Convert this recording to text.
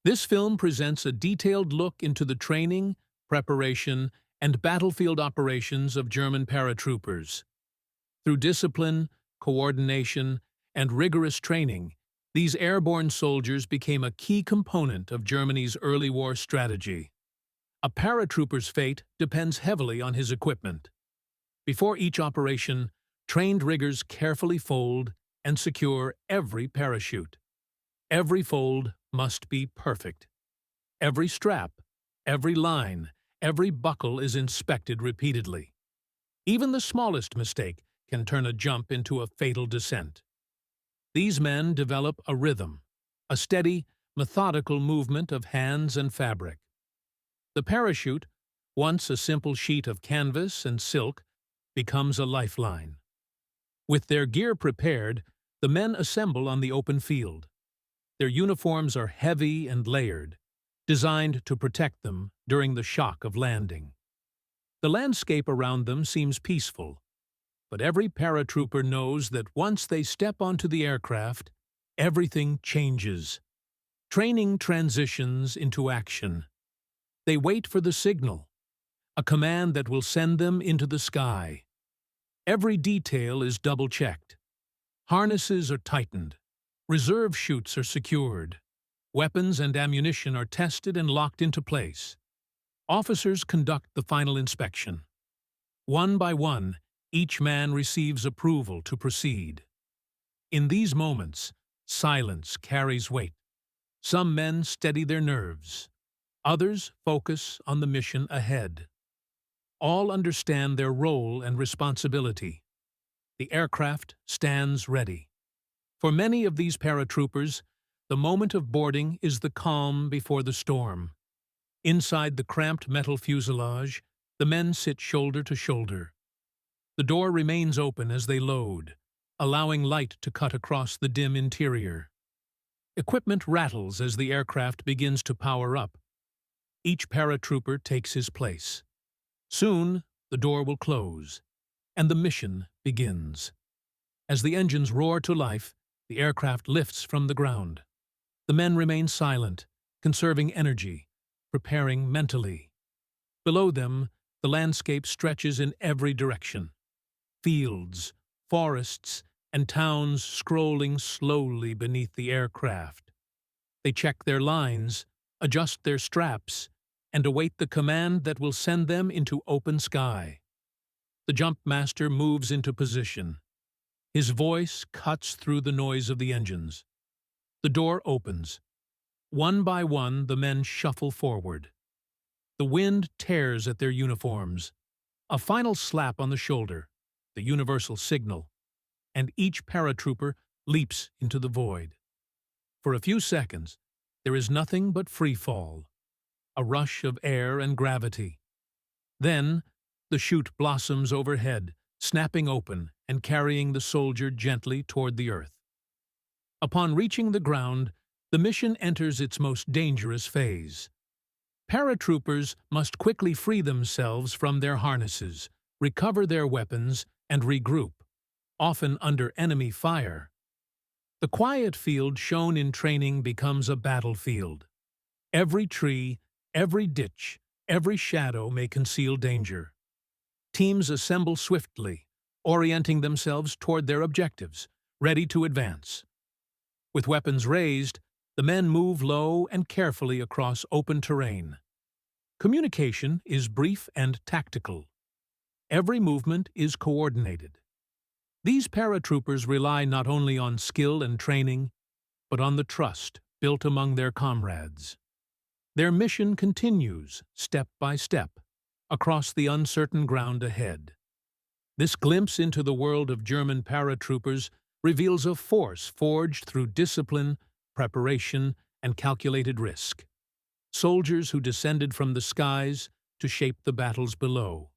This film presents a detailed look into the training, preparation, and battlefield operations of German paratroopers. Through discipline, coordination, and rigorous training, these airborne soldiers became a key component of Germany's early war strategy. A paratrooper's fate depends heavily on his equipment. Before each operation, trained riggers carefully fold and secure every parachute. Every fold must be perfect. Every strap, every line, every buckle is inspected repeatedly. Even the smallest mistake can turn a jump into a fatal descent. These men develop a rhythm, a steady, methodical movement of hands and fabric. The parachute, once a simple sheet of canvas and silk, becomes a lifeline. With their gear prepared, the men assemble on the open field. Their uniforms are heavy and layered, designed to protect them during the shock of landing. The landscape around them seems peaceful, but every paratrooper knows that once they step onto the aircraft, everything changes. Training transitions into action. They wait for the signal, a command that will send them into the sky. Every detail is double-checked. Harnesses are tightened. Reserve chutes are secured. Weapons and ammunition are tested and locked into place. Officers conduct the final inspection. One by one, each man receives approval to proceed. In these moments, silence carries weight. Some men steady their nerves. Others focus on the mission ahead. All understand their role and responsibility. The aircraft stands ready. For many of these paratroopers, the moment of boarding is the calm before the storm. Inside the cramped metal fuselage, the men sit shoulder to shoulder. The door remains open as they load, allowing light to cut across the dim interior. Equipment rattles as the aircraft begins to power up. Each paratrooper takes his place. Soon, the door will close, and the mission begins. As the engines roar to life, the aircraft lifts from the ground. The men remain silent, conserving energy, preparing mentally. Below them, the landscape stretches in every direction. Fields, forests, and towns scrolling slowly beneath the aircraft. They check their lines, adjust their straps, and await the command that will send them into open sky. The jump master moves into position. His voice cuts through the noise of the engines. The door opens. One by one, the men shuffle forward. The wind tears at their uniforms. A final slap on the shoulder, the universal signal, and each paratrooper leaps into the void. For a few seconds, there is nothing but free fall, a rush of air and gravity. Then, the chute blossoms overhead, snapping open and carrying the soldier gently toward the earth. Upon reaching the ground, the mission enters its most dangerous phase. Paratroopers must quickly free themselves from their harnesses, recover their weapons, and regroup, often under enemy fire. The quiet field shown in training becomes a battlefield. Every tree, every ditch, every shadow may conceal danger. Teams assemble swiftly, orienting themselves toward their objectives, ready to advance. With weapons raised, the men move low and carefully across open terrain. Communication is brief and tactical. Every movement is coordinated. These paratroopers rely not only on skill and training, but on the trust built among their comrades. Their mission continues, step by step, across the uncertain ground ahead. This glimpse into the world of German paratroopers reveals a force forged through discipline, preparation, and calculated risk. Soldiers who descended from the skies to shape the battles below.